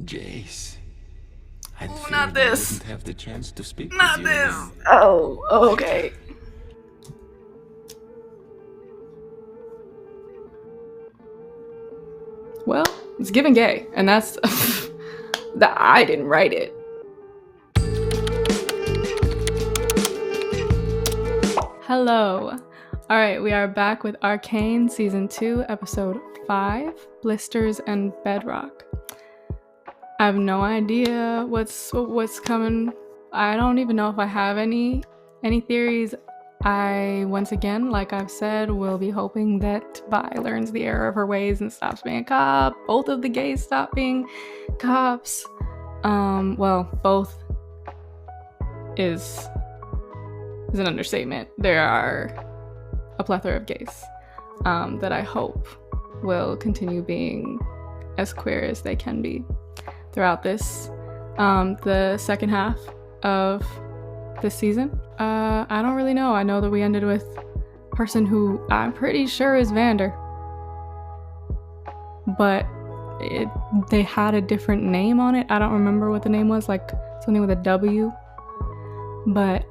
Jayce, Ooh, not this. wouldn't have the chance to speak Not with you this. again. Oh, okay. Well, it's giving gay, and that's that I didn't write it. Hello. All right, we are back with Arcane Season 2, Episode 5, Blisters and Bedrock. I have no idea what's coming. I don't even know if I have any theories. I, once again, like I've said, will be hoping that Vi learns the error of her ways and stops being a cop. Both of the gays stop being cops. Well, both is an understatement. There are a plethora of gays that I hope will continue being as queer as they can be throughout this, the second half of this season. I don't really know. I know that we ended with a person who I'm pretty sure is Vander, but they had a different name on it. I don't remember what the name was, like something with a W, but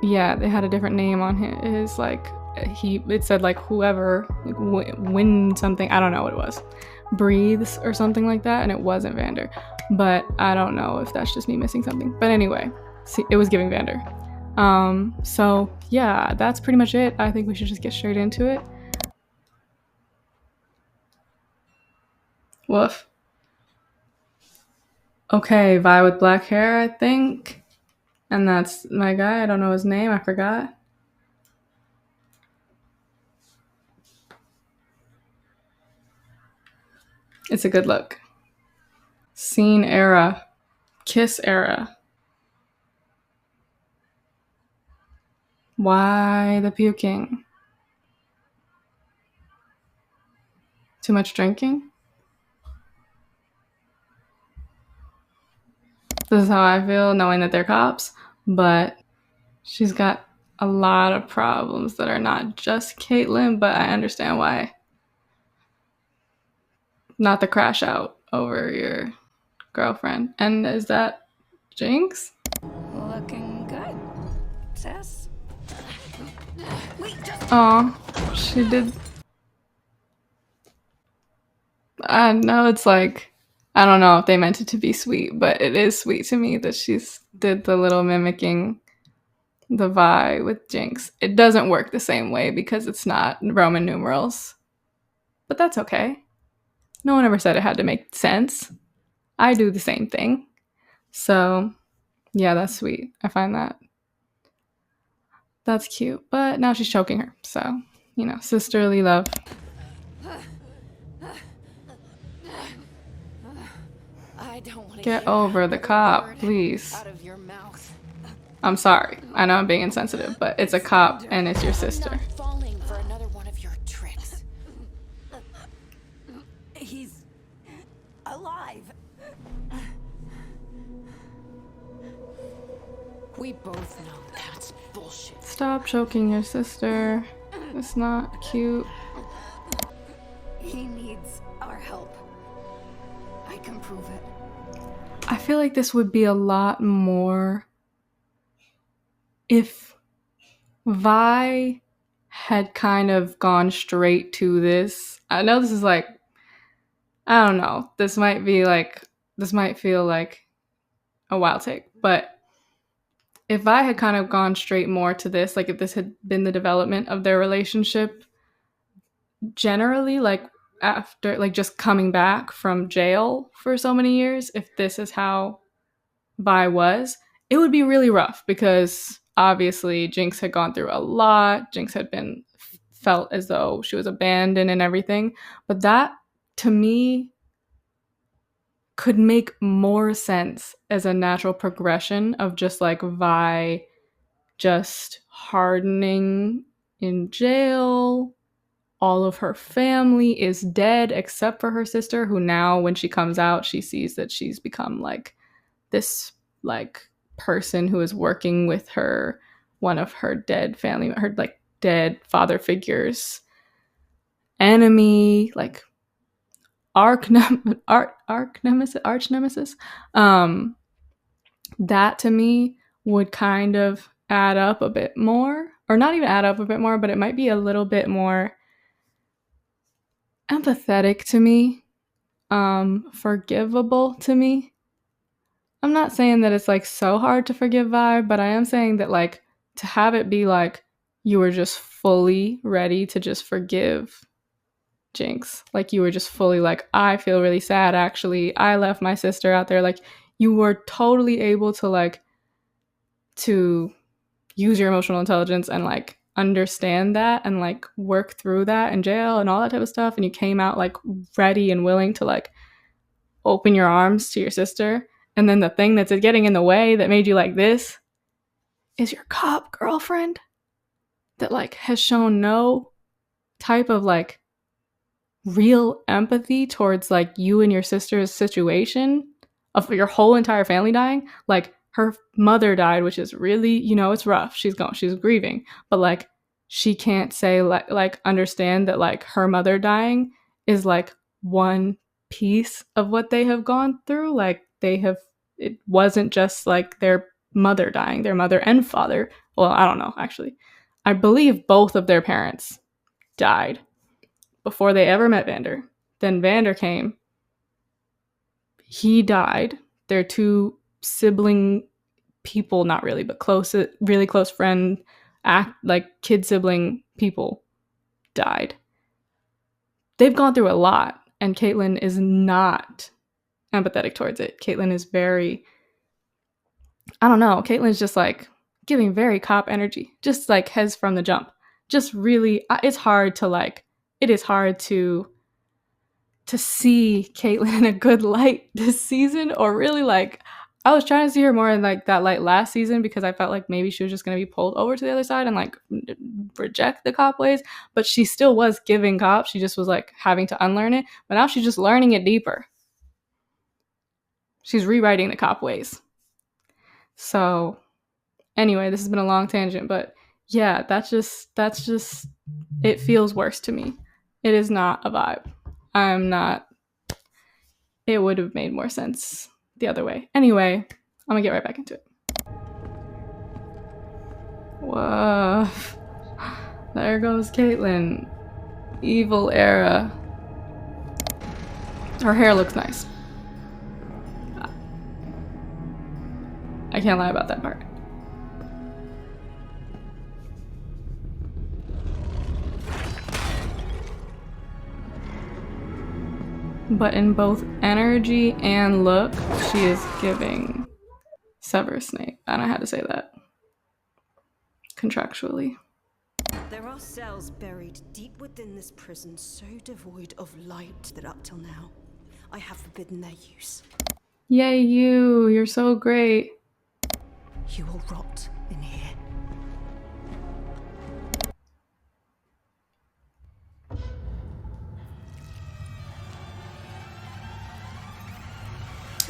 yeah, they had a different name on his, like, it said like whoever, like, win something, I don't know what it was, breathes or something like that, and it wasn't Vander, but I don't know if that's just me missing something. But anyway, see, it was giving Vander. So yeah, that's pretty much it. I think we should just get straight into it. Woof. Okay, Vi with black hair, I think, and that's my guy. I don't know his name, I forgot. It's a good look. Scene era. Kiss era. Why the puking? Too much drinking? This is how I feel knowing that they're cops, but she's got a lot of problems that are not just Caitlyn, but I understand why. Not the crash out over your girlfriend. And is that Jinx? Looking good, sis. Oh, she did. I know it's like, I don't know if they meant it to be sweet, but it is sweet to me that she's did the little mimicking the Vi with Jinx. It doesn't work the same way because it's not Roman numerals, but that's okay. No one ever said it had to make sense. I do the same thing. So yeah, that's sweet. I find that's cute. But now she's choking her. So, sisterly love. I don't want to Get over the cop, please. out of your mouth. I'm sorry. I know I'm being insensitive, but it's a cop and it's your sister. I'm not falling for another one of your tricks. He's alive. We both know that's bullshit. Stop choking your sister. It's not cute. He needs our help. I can prove it. I feel like this would be a lot more if Vi had kind of gone straight to this. I know this is like, I don't know. This might feel like a wild take, but if Vi had kind of gone straight more to this, like if this had been the development of their relationship generally, like after, like just coming back from jail for so many years, if this is how Vi was, it would be really rough because obviously Jinx had gone through a lot. Jinx had felt as though she was abandoned and everything. But that, to me, could make more sense as a natural progression of just like Vi just hardening in jail. All of her family is dead except for her sister, who now when she comes out, she sees that she's become like this like person who is working with her, one of her dead family, her like dead father figures enemy, like arch nemesis, that to me would kind of add up a bit more, or not even add up a bit more, but it might be a little bit more empathetic to me, forgivable to me. I'm not saying that it's like so hard to forgive vibe, but I am saying that like to have it be like you were just fully ready to just forgive Jinx. Like you were just fully like, I feel really sad actually. I left my sister out there. Like you were totally able to like to use your emotional intelligence and like understand that and like work through that in jail and all that type of stuff. And you came out like ready and willing to like open your arms to your sister. And then the thing that's getting in the way that made you like this is your cop girlfriend that like has shown no type of like real empathy towards like you and your sister's situation of your whole entire family dying. Like her mother died, which is really, you know, it's rough. She's grieving, but like she can't say like understand that like her mother dying is like one piece of what they have gone through. Like it wasn't just like their mother dying, their mother and father. Well, I don't know, actually. I believe both of their parents died before they ever met Vander. Then Vander came. He died. Their two sibling people, not really, but close, really close friend, like kid sibling people died. They've gone through a lot, and Caitlyn is not empathetic towards it. Caitlyn is very, I don't know, Caitlyn's just like giving very cop energy, just like heads from the jump. Just really, it's hard to like, it is hard to see Caitlyn in a good light this season, or really like, I was trying to see her more in like that light last season because I felt like maybe she was just going to be pulled over to the other side and like reject the cop ways, but she still was giving cop. She just was like having to unlearn it, but now she's just learning it deeper. She's rewriting the cop ways. So anyway, this has been a long tangent, but yeah, that's just it feels worse to me. It is not a vibe. I'm not, it would have made more sense the other way. Anyway, I'm gonna get right back into it. Whoa. There goes Caitlyn. Evil era. Her hair looks nice. I can't lie about that part. But in both energy and look, she is giving Severus Snape. And I had to say that. Contractually. There are cells buried deep within this prison so devoid of light that up till now, I have forbidden their use. Yay you, you're so great. You will rot in here.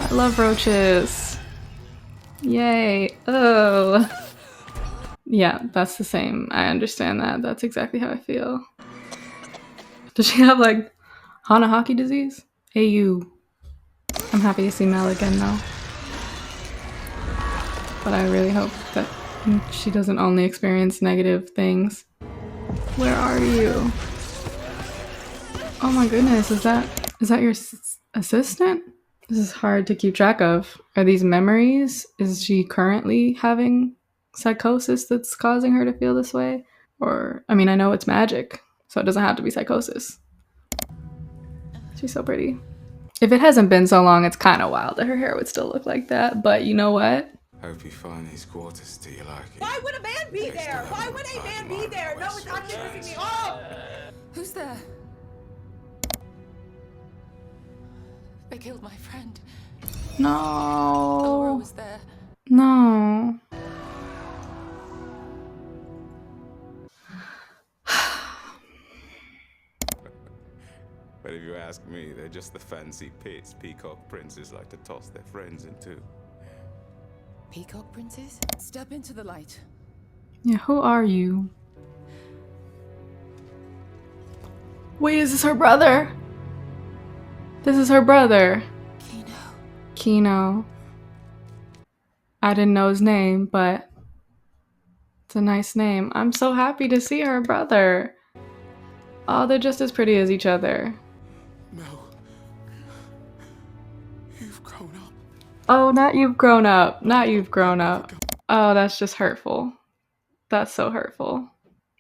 I love roaches. Yay. Oh. Yeah, that's the same. I understand that. That's exactly how I feel. Does she have like Hanahaki disease? Hey you. I'm happy to see Mel again though. But I really hope that she doesn't only experience negative things. Where are you? Oh my goodness, is that your assistant? This is hard to keep track of. Are these memories? Is she currently having psychosis that's causing her to feel this way? Or, I mean, I know it's magic, so it doesn't have to be psychosis. She's so pretty. If it hasn't been so long, it's kind of wild that her hair would still look like that, but you know what? Hope you find these quarters to you like it. Why would a man be there? Why would a man be there? No, it's not pissing me off! Who's there? They killed my friend. Laura No. was there. No. But if you ask me, they're just the fancy pits peacock princes like to toss their friends into. Peacock princess? Step into the light. Yeah, who are you? Wait, is this her brother? This is her brother, Kino. Kino. I didn't know his name, but it's a nice name. I'm so happy to see her brother. Oh, they're just as pretty as each other. No. You've grown up. Oh, not you've grown up. Not you've grown up. Oh, that's just hurtful. That's so hurtful.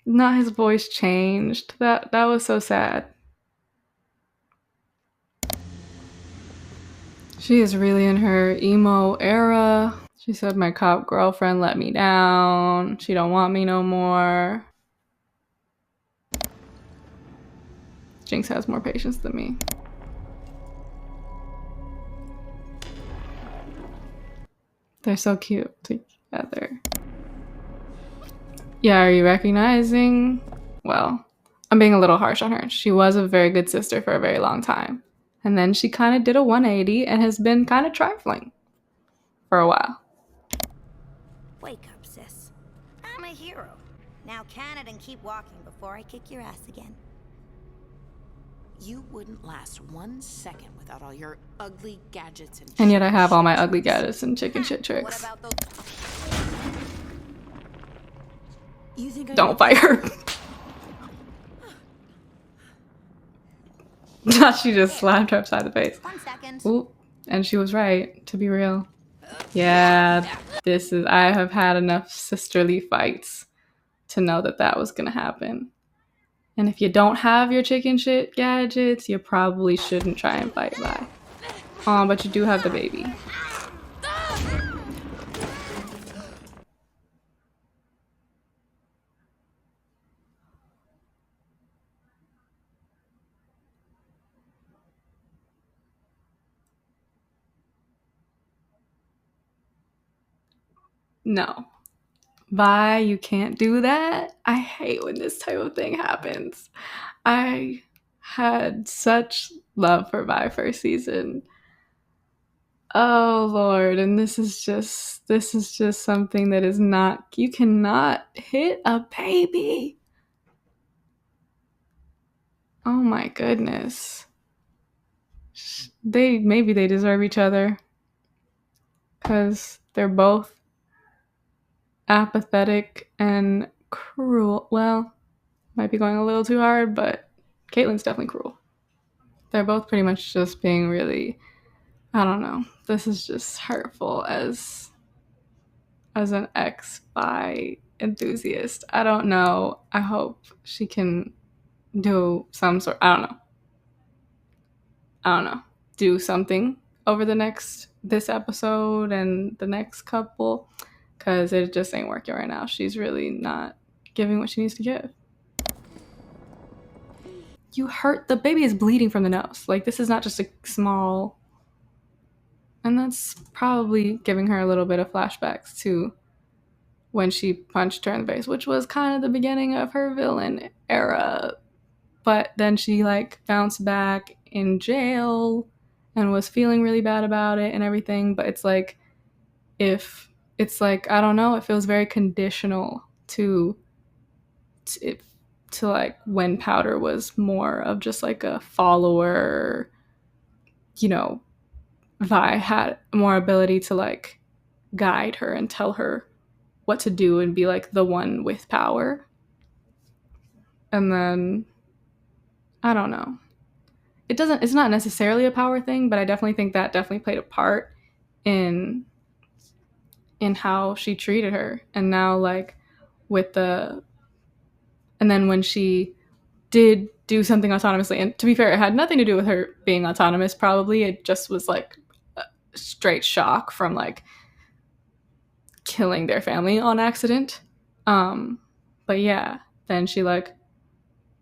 Not his voice changed. That was so sad. She is really in her emo era. She said my cop girlfriend let me down. She don't want me no more. Jinx has more patience than me. They're so cute together. Yeah, are you recognizing? Well, I'm being a little harsh on her. She was a very good sister for a very long time. And then she kind of did a 180 and has been kind of trifling for a while. Wake up, sis. I'm a hero. Now can it and keep walking before I kick your ass again. You wouldn't last 1 second without all your ugly gadgets and And yet I have all my ugly gadgets and chicken shit What tricks. about those? You think Don't fight her. She just slapped her upside the face. 1 second. Ooh, and she was right, to be real. Yeah, I have had enough sisterly fights to know that that was gonna happen. And if you don't have your chicken shit gadgets, you probably shouldn't try and fight Vi. But you do have the baby. No. Vi, you can't do that. I hate when this type of thing happens. I had such love for Vi first season. Oh Lord, and this is just something that is not, you cannot hit a baby. Oh my goodness. Maybe they deserve each other. 'Cause they're both apathetic and cruel. Well, might be going a little too hard, but Caitlyn's definitely cruel. They're both pretty much just being really, I don't know. This is just hurtful as an ex-bi enthusiast. I don't know. I hope she can do some sort, I don't know. Do something over this episode and the next couple, because it just ain't working right now. She's really not giving what she needs to give. The baby is bleeding from the nose. Like, this is not just a small, and that's probably giving her a little bit of flashbacks to when she punched her in the face, which was kind of the beginning of her villain era. But then she bounced back in jail and was feeling really bad about it and everything. But it's I don't know, it feels very conditional to when Powder was more of just a follower. Vi had more ability to guide her and tell her what to do and be the one with power. And then I don't know. It's not necessarily a power thing, but I definitely think that definitely played a part in how she treated her. And now and then when she did do something autonomously, and to be fair, it had nothing to do with her being autonomous, probably. It just was a straight shock from killing their family on accident. But yeah, then she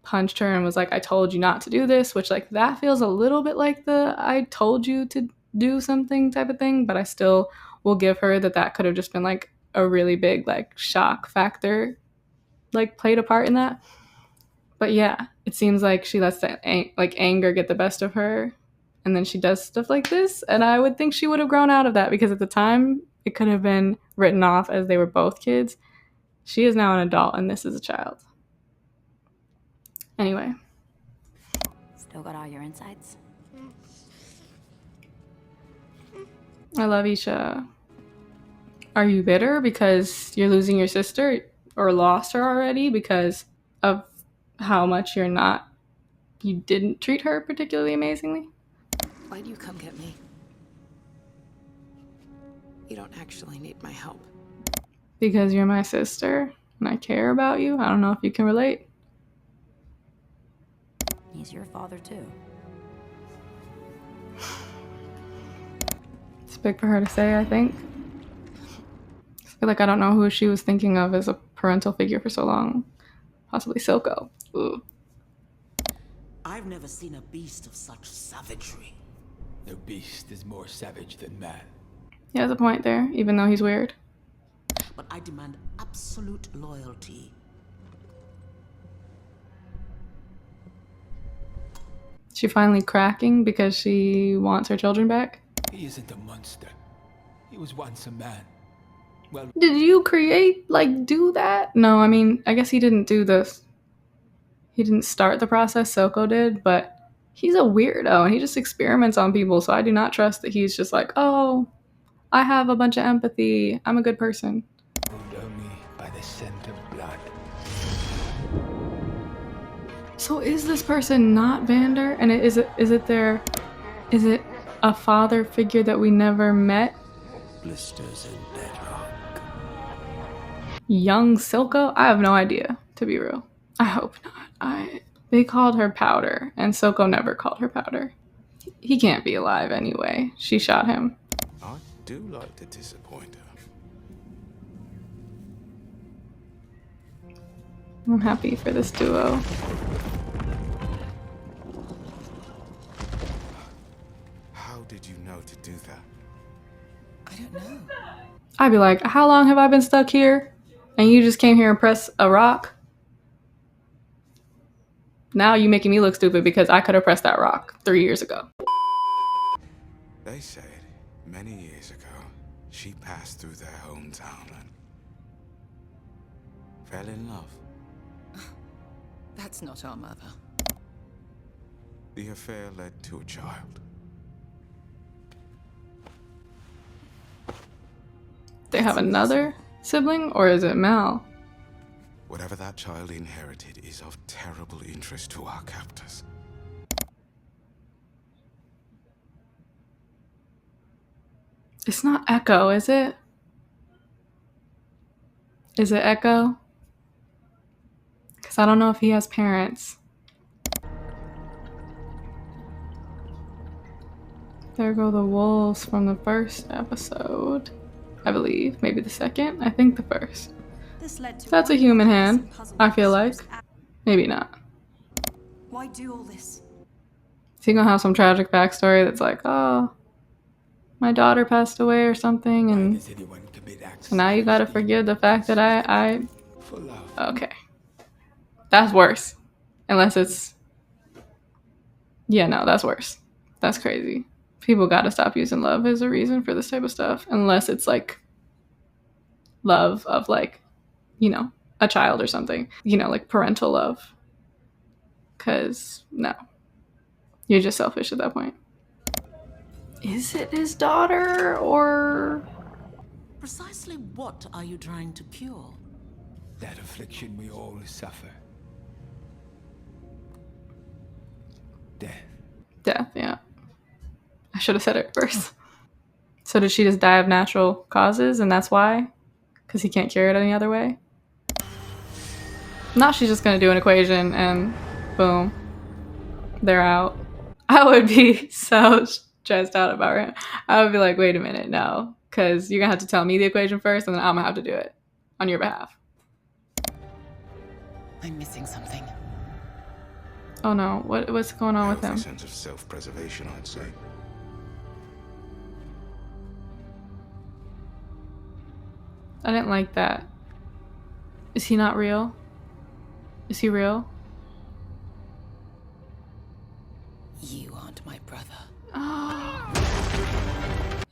punched her and was I told you not to do this, which that feels a little bit like the I told you to do something type of thing, but I still will give her that could have just been a really big shock factor played a part in that. But yeah, it seems she lets that anger get the best of her, and then she does stuff like this, and I would think she would have grown out of that, because at the time it could have been written off as they were both kids. She is now an adult and this is a child. Anyway. Still got all your insides? I love Isha. Are you bitter because you're losing your sister or lost her already because of how much you didn't treat her particularly amazingly? Why do you come get me? You don't actually need my help. Because you're my sister and I care about you. I don't know if you can relate. He's your father, too. It's big for her to say, I think. I feel like I don't know who she was thinking of as a parental figure for so long. Possibly Silco. Ooh. I've never seen a beast of such savagery. No beast is more savage than man. He has a point there, even though he's weird. But I demand absolute loyalty. She finally cracking because she wants her children back? He isn't a monster. He was once a man. Well, Did you do that? No, I mean, I guess he didn't do this. He didn't start the process, Silco did, but he's a weirdo and he just experiments on people, so I do not trust that he's just like, oh, I have a bunch of empathy. I'm a good person. ruled only by the scent of blood. So is this person not Vander? And is it a father figure that we never met? Blisters and bedrock. Young Silco? I have no idea, to be real. I hope not. They called her Powder, and Silco never called her Powder. He can't be alive anyway. She shot him. I do like to disappoint her. I'm happy for this duo. How did you know to do that? I don't know. I'd be like, how long have I been stuck here? And you just came here and pressed a rock? Now you making me look stupid because I could have pressed that rock 3 years ago. They said many years ago, she passed through their hometown and fell in love. That's not our mother. The affair led to a child. They have another sibling, or is it Mal? Whatever that child inherited is of terrible interest to our captors. It's not Echo, is it? Is it Echo? Because I don't know if he has parents. There go the wolves from the first episode. I believe. Maybe the second? I think the first. This led to That's a human hand, I feel like. Maybe not. Why do all this? Is he gonna have some tragic backstory that's like, oh, my daughter passed away or something, Why and does anyone commit acts so now you gotta against forgive the fact that I for love? okay. That's worse. Unless it's yeah, no, that's worse. That's crazy. People gotta stop using love as a reason for this type of stuff. Unless it's like love of like, a child or something. Like parental love. 'Cause no. You're just selfish at that point. Is it his daughter or Precisely what are you trying to cure? That affliction we all suffer. Death. death? Yeah. I should have said it first. So did she just die of natural causes and that's why? Because he can't cure it any other way? Now she's just gonna do an equation and boom, they're out. I would be so stressed out about it. I would be like, wait a minute, no. Because you're gonna have to tell me the equation first and then I'm gonna have to do it on your behalf. I'm missing something. Oh no, what's going on with him? Healthy sense of self-preservation, I'd say. I didn't like that. Is he not real? Is he real? You aren't my brother. Oh.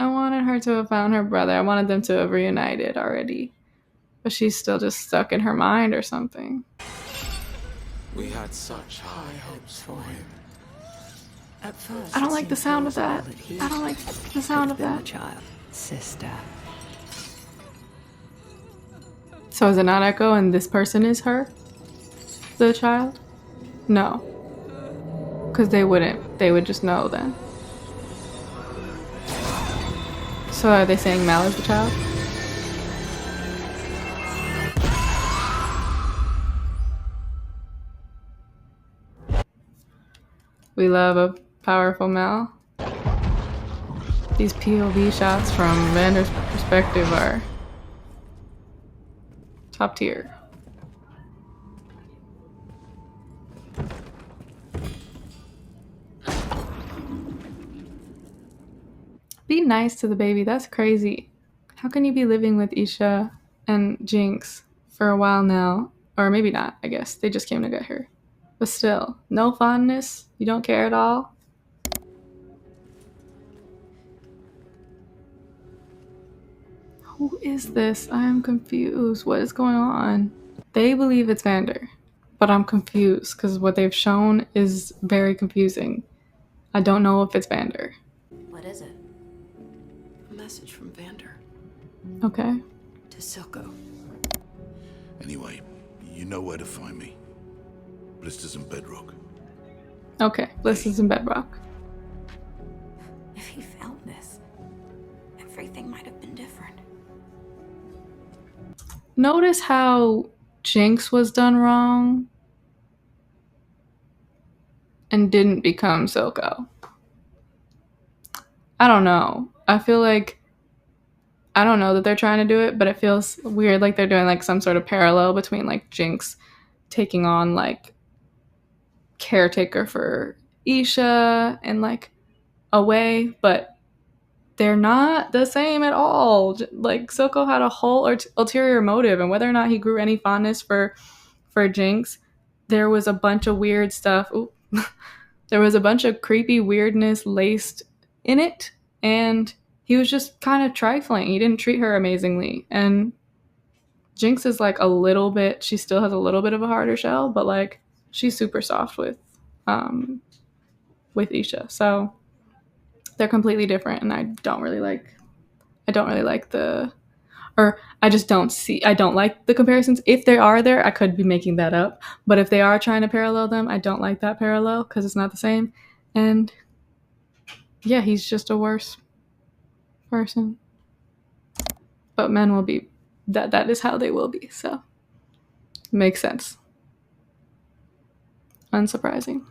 I wanted her to have found her brother. I wanted them to have reunited already. But she's still just stuck in her mind or something. We had such high hopes for him. At first, I don't it like the seemed sound of that. plausible he I don't like the sound of could have been that. the child. Sister. So is it not Echo and this person is her? The child? No. Because they wouldn't. They would just know then. So are they saying Mal is the child? We love a powerful Mal. These POV shots from Vander's perspective are top tier. Be nice to the baby. That's crazy. How can you be living with Isha and Jinx for a while now? Or maybe not, I guess. They just came to get her. But still, no fondness? You don't care at all? Who is this? I am confused. What is going on? They believe it's Vander, but I'm confused because what they've shown is very confusing. I don't know if it's Vander. What is it? A message from Vander. Okay. To Silco. Anyway, you know where to find me. Blisters and Bedrock. Okay, Blisters in Bedrock. If he found this, everything might have been different. Notice how Jinx was done wrong and didn't become Silco. I don't know. I feel like I don't know that they're trying to do it, but it feels weird like they're doing like some sort of parallel between like Jinx taking on like caretaker for Isha and like a way, but they're not the same at all. Like Silco had a whole ulterior motive, and whether or not he grew any fondness for Jinx, there was a bunch of weird stuff. Ooh. There was a bunch of creepy weirdness laced in it, and he was just kind of trifling. He didn't treat her amazingly. And Jinx is like a little bit, she still has a little bit of a harder shell, but like she's super soft with Isha. So they're completely different, and I don't really like I don't like the comparisons. If they are there, I could be making that up. But if they are trying to parallel them, I don't like that parallel because it's not the same. And yeah, he's just a worse person. But men will be that is how they will be. So makes sense. Unsurprising.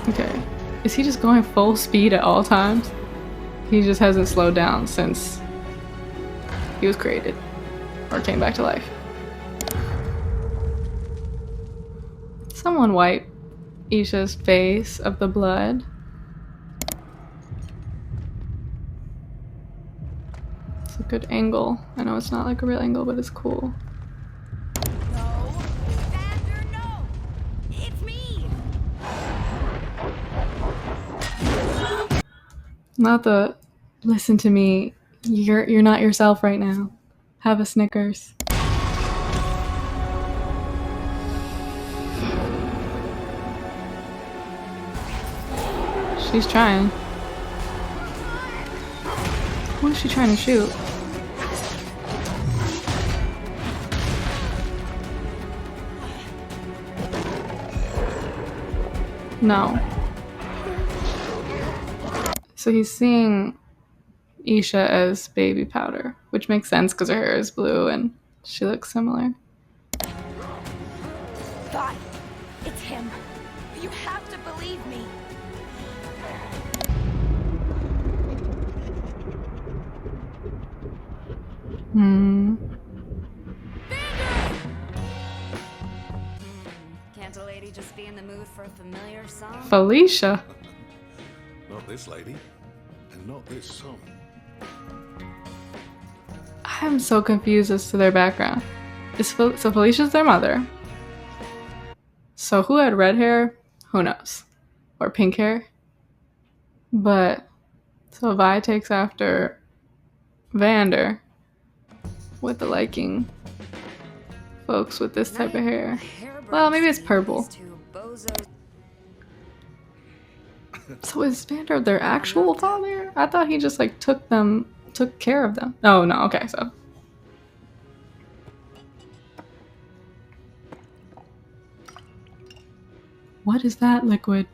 Okay. Is he just going full speed at all times? He just hasn't slowed down since he was created or came back to life. Someone wipe Isha's face of the blood. It's a good angle. I know it's not like a real angle, but it's cool. No! Vander, no! It's me! Not the listen to me. You're not yourself right now. Have a Snickers. She's trying. What is she trying to shoot? No. So he's seeing Isha as baby powder, which makes sense because her hair is blue and she looks similar. God, it's him. You have to believe me. Can't a lady just be in the mood for a familiar song? Felicia. Not this lady, and not this song. I'm so confused as to their background. So Felicia's their mother. So who had red hair? Who knows? Or pink hair? But so Vi takes after Vander. with the liking folks with this type of hair. Well, maybe it's purple. So is Vander their actual father? I thought he just like took care of them. Oh no, okay, so. What is that liquid?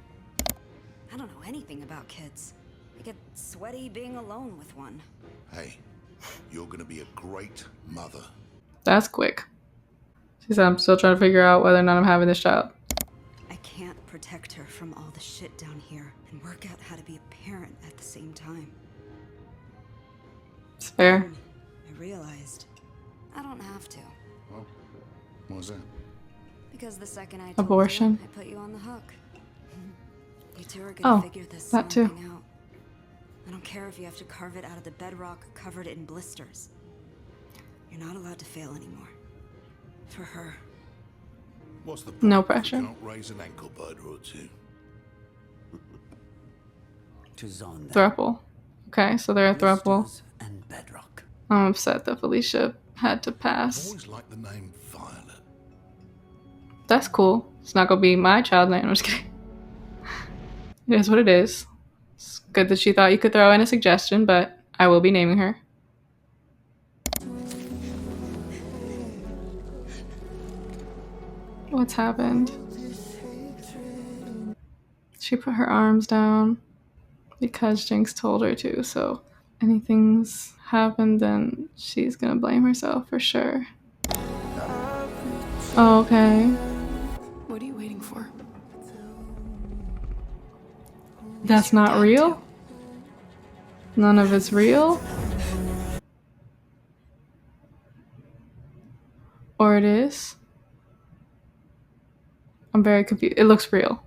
I don't know anything about kids. I get sweaty being alone with one. Hey, you're gonna be a great mother. That's quick. She said, I'm still trying to figure out whether or not I'm having this child. I can't protect her from all the shit down here and work out how to be a parent at the same time. It's fair. I realized I don't have to. Well, what's that? Because the second I told Abortion. you, I put you on the hook. You two are gonna figure this that too. thing out. I don't care if you have to carve it out of the bedrock covered in blisters. You're not allowed to fail anymore. For her. What's the point? No You pressure. cannot raise an ankle biter or two. Thruple. Okay, so they're a thruple. And bedrock. I'm upset that Felicia had to I've pass. always liked the name Violet. That's cool. It's not gonna be my child name. I'm just kidding. It is what it is. It's good that she thought you could throw in a suggestion, but I will be naming her. What's happened? She put her arms down because Jinx told her to, so anything's happened, then she's gonna blame herself for sure. Oh, okay. What are you waiting for? That's not real? None of it's real? Or it is? I'm very confused. It looks real.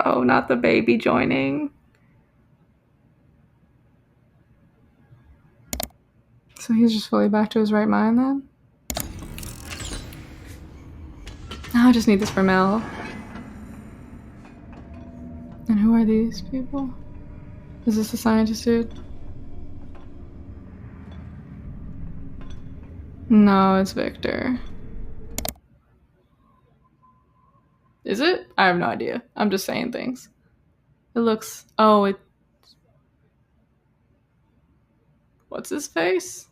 Oh, not the baby joining. So he's just fully back to his right mind then? Now I just need this for Mel. And who are these people? Is this a scientist dude? No, it's Victor. Is it? I have no idea. I'm just saying things. It looks... Oh, it... What's his face?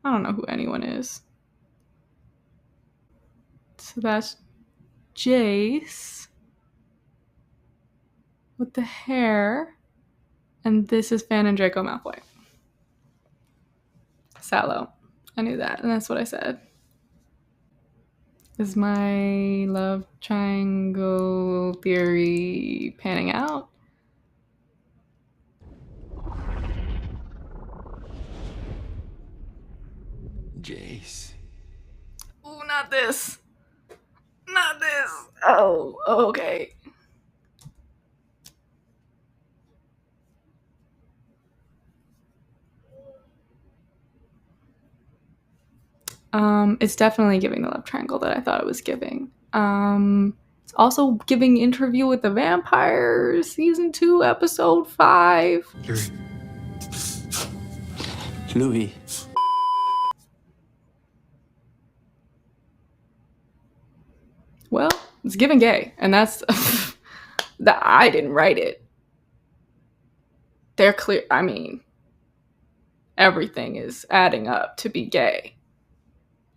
I don't know who anyone is. So that's Jayce. With the hair. And this is Fan and Draco Malfoy. Sallow. I knew that, and that's what I said. Is my love triangle theory panning out? Jayce. Oh, not this. Not this. Oh, okay. It's definitely giving the love triangle that I thought it was giving. It's also giving Interview with the Vampire, season 2, episode 5. Louis. Well, it's giving gay, and that's that I didn't write it. They're clear. I mean, everything is adding up to be gay.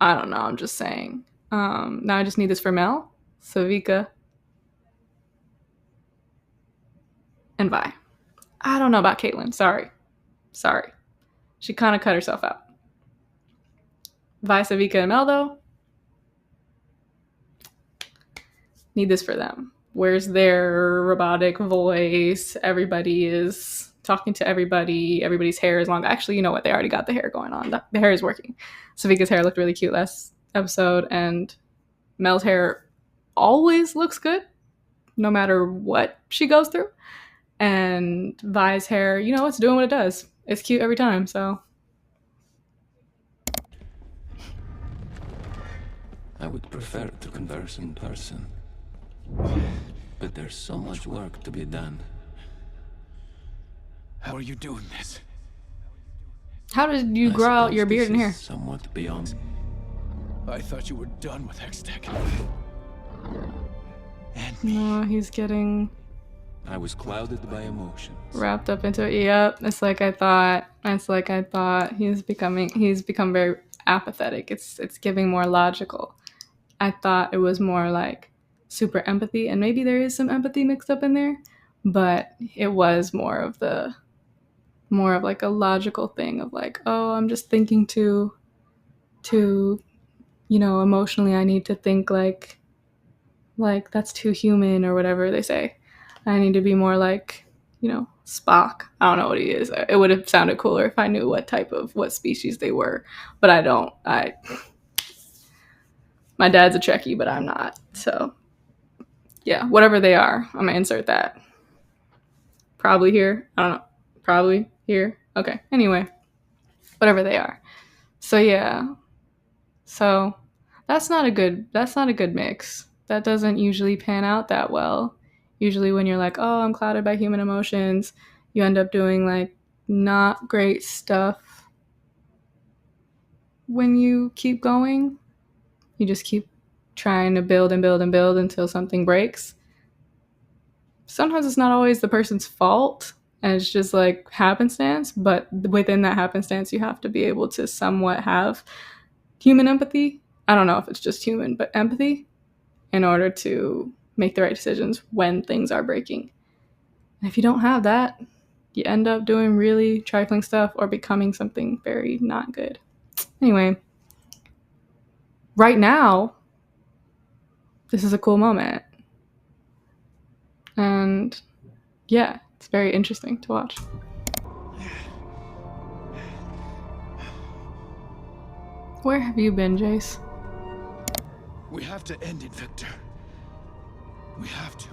I don't know. I'm just saying. Now I just need this for Mel, Savika, and Vi. I don't know about Caitlyn. Sorry. She kind of cut herself out. Vi, Savika, and Mel, though. Need this for them. Where's their robotic voice? Everybody is talking to everybody. Everybody's hair is long. Actually, you know what? They already got the hair going on. The hair is working. Savika's hair looked really cute last episode, and Mel's hair always looks good, no matter what she goes through. And Vi's hair, you know, it's doing what it does. It's cute every time, so. I would prefer to converse in person. But there's so much work to be done. How are you doing this? How did you grow out your beard and hair? Somewhat beyond. I thought you were done with Hextech. No, he's getting I was clouded by emotions. wrapped up into it. Yep, it's like I thought. It's like I thought. He's become very apathetic. It's giving more logical. I thought it was more like super empathy, and maybe there is some empathy mixed up in there, but it was more of like a logical thing of like, oh, I'm just thinking to you know, emotionally I need to think like that's too human or whatever they say. I need to be more like, you know, Spock. I don't know what he is. It would have sounded cooler if I knew what species they were, but I don't. My dad's a Trekkie, but I'm not. So yeah, whatever they are, I'm gonna insert that. Probably here. I don't know. Probably here. Okay. Anyway, whatever they are. So yeah. So that's not a good mix. That doesn't usually pan out that well. Usually when you're like, oh, I'm clouded by human emotions, you end up doing like not great stuff. When you keep going, you just keep trying to build and build and build until something breaks. Sometimes it's not always the person's fault and it's just like happenstance, but within that happenstance, you have to be able to somewhat have human empathy. I don't know if it's just human, but empathy in order to make the right decisions when things are breaking. And if you don't have that, you end up doing really trifling stuff or becoming something very not good. Anyway, right now, this is a cool moment. And yeah, it's very interesting to watch. Where have you been, Jayce? We have to end it, Victor. We have to.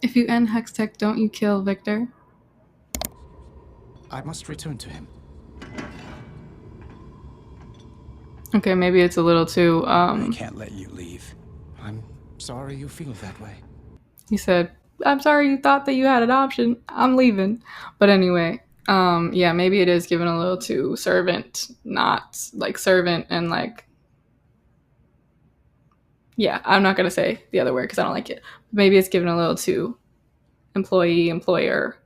If you end Hextech, don't you kill Victor? I must return to him. Okay, maybe it's a little too, I can't let you leave. I'm sorry you feel that way. He said, I'm sorry you thought that you had an option. I'm leaving. But anyway, yeah, maybe it is given a little too servant, not like servant and like, yeah, I'm not going to say the other word because I don't like it. Maybe it's given a little too employee, employer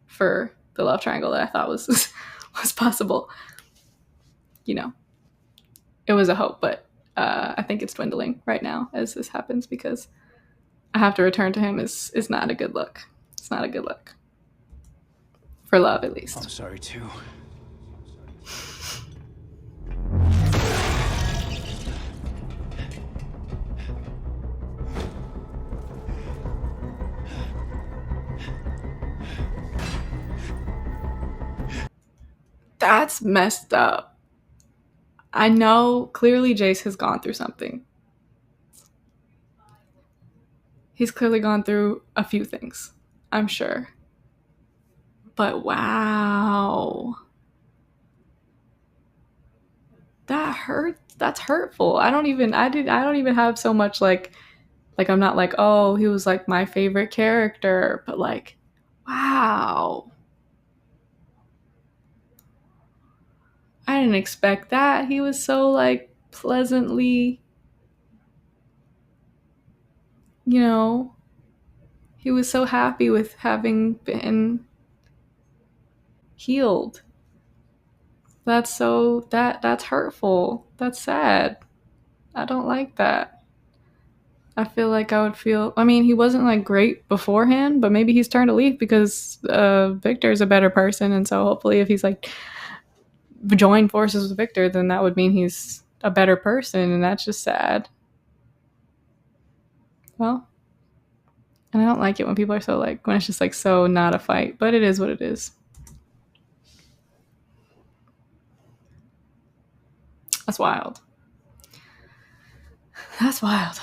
for the love triangle that I thought was possible. You know, it was a hope, but I think it's dwindling right now as this happens because I have to return to him is not a good look. It's not a good look. For love, at least. I'm sorry, too. That's messed up. I know clearly Jayce has gone through something. He's clearly gone through a few things, I'm sure. But wow. That hurt. That's hurtful. I don't even have so much like I'm not like, oh, he was like my favorite character, but like, wow. I didn't expect that. He was so like pleasantly, you know, he was so happy with having been healed. That's hurtful. That's sad. I don't like that. I feel like I would feel, I mean, he wasn't like great beforehand, but maybe he's turned a leaf because Victor's a better person. And so hopefully if he's like joined forces with Victor, then that would mean he's a better person. And that's just sad. Well, and I don't like it when people are so like, when it's just like so not a fight, but it is what it is. That's wild. That's wild.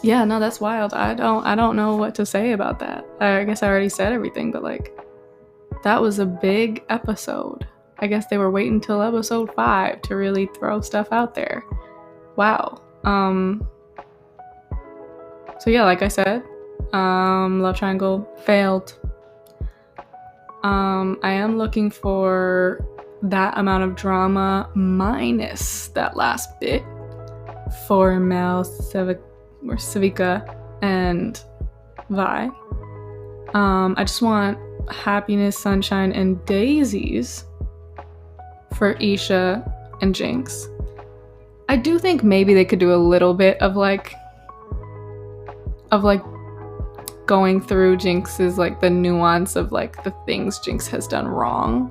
yeah, no, that's wild. I don't know what to say about that. I guess I already said everything, but like, that was a big episode. I guess they were waiting till episode 5 to really throw stuff out there. Wow. So yeah, like I said, love triangle failed. I am looking for that amount of drama minus that last bit for Mel, Civica, and Vi. I just want happiness, sunshine, and daisies for Isha and Jinx. I do think maybe they could do a little bit of like going through Jinx's like the nuance of like the things Jinx has done wrong,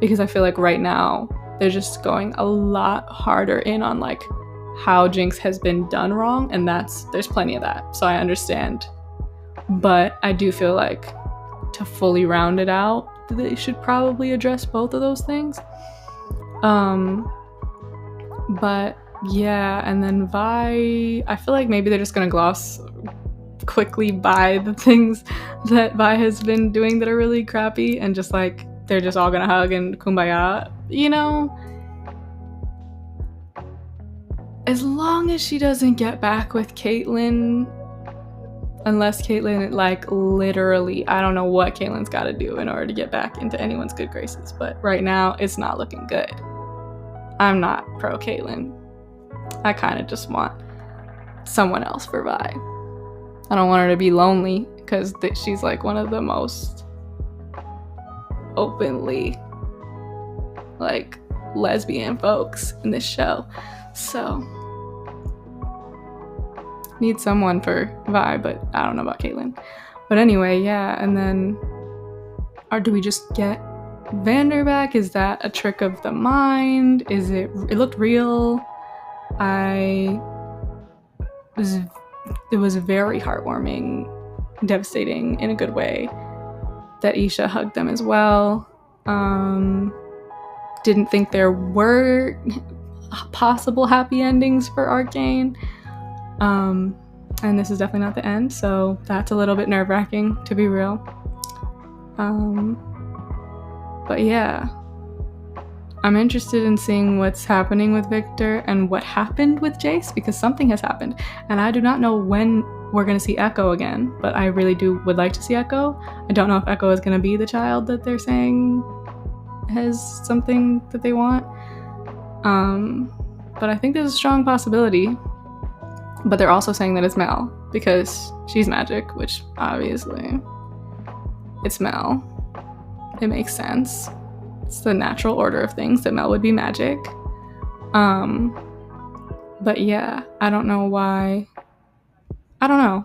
because I feel like right now they're just going a lot harder in on like how Jinx has been done wrong, and there's plenty of that, so I understand. But I do feel like to fully round it out, they should probably address both of those things. But yeah, and then Vi, I feel like maybe they're just gonna gloss quickly by the things that Vi has been doing that are really crappy, and just like they're just all gonna hug and kumbaya, you know? As long as she doesn't get back with Caitlyn, unless Caitlyn, like literally, I don't know what Caitlyn's gotta do in order to get back into anyone's good graces, but right now it's not looking good. I'm not pro Caitlyn. I kind of just want someone else for Vi. I don't want her to be lonely, because she's like one of the most openly like lesbian folks in this show. So need someone for Vi, but I don't know about Caitlyn. But anyway, yeah, and then do we just get Vander back? Is that a trick of the mind? It looked real. It was very heartwarming, devastating in a good way that Isha hugged them as well. Didn't think there were possible happy endings for Arcane. And this is definitely not the end, so that's a little bit nerve-wracking, to be real. But yeah, I'm interested in seeing what's happening with Victor and what happened with Jayce, because something has happened, and I do not know when we're going to see Echo again, but I really would like to see Echo. I don't know if Echo is going to be the child that they're saying has something that they want, but I think there's a strong possibility. But they're also saying that it's Mel, because she's magic, which obviously it's Mel. It makes sense. It's the natural order of things that Mel would be magic. But yeah, I don't know why. I don't know.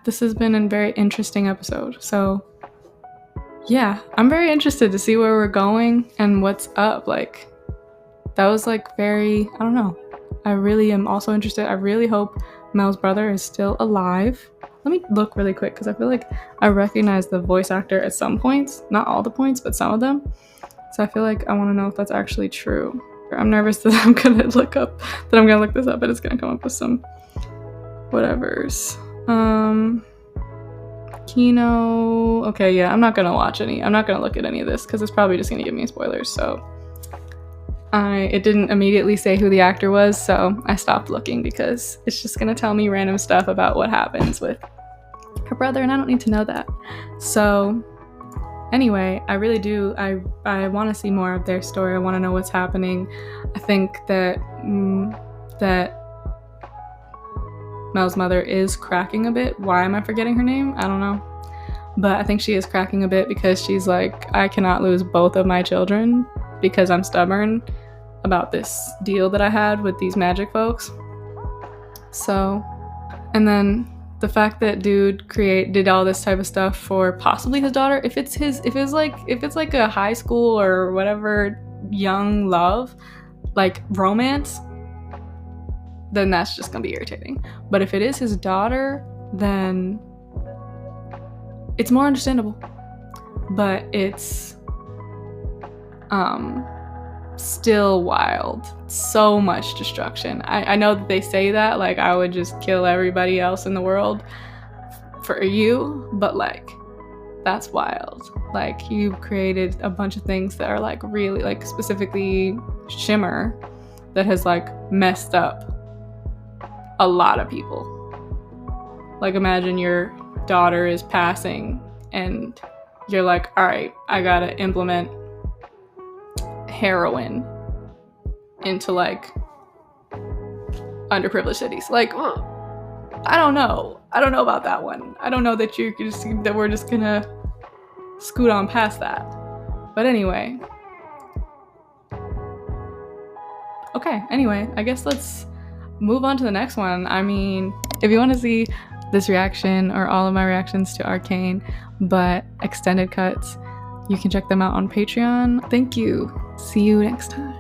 This has been a very interesting episode. So yeah, I'm very interested to see where we're going and what's up. Like, that was like very, I don't know. I really am also interested. I really hope Mel's brother is still alive. Let me look really quick, because I feel like I recognize the voice actor at some points. Not all the points, but some of them. So I feel like I want to know if that's actually true. I'm nervous that I'm going to look this up, and it's going to come up with some whatevers. Kino. Okay, yeah, I'm not going to look at any of this, because it's probably just going to give me spoilers, so. It didn't immediately say who the actor was, so I stopped looking, because it's just gonna tell me random stuff about what happens with her brother, and I don't need to know that. So anyway, I really do. I want to see more of their story. I want to know what's happening. I think that Mel's mother is cracking a bit. Why am I forgetting her name? I don't know. But I think she is cracking a bit, because she's like, I cannot lose both of my children because I'm stubborn about this deal that I had with these magic folks. So, and then the fact that dude did all this type of stuff for possibly his daughter, if it's like a high school or whatever young love, like romance, then that's just gonna be irritating. But if it is his daughter, then it's more understandable. But it's still wild. So much destruction. I know that they say that, like, I would just kill everybody else in the world for you, but like, that's wild. Like, you created a bunch of things that are like really, like, specifically Shimmer, that has like messed up a lot of people. Like, imagine your daughter is passing and you're like, all right, I gotta implement heroin into like underprivileged cities. Like, I don't know about that one. I don't know that we're just gonna scoot on past that. But anyway, okay, anyway, I guess let's move on to the next one. I mean, if you want to see this reaction or all of my reactions to Arcane, but extended cuts, you can check them out on Patreon. Thank you. See you next time.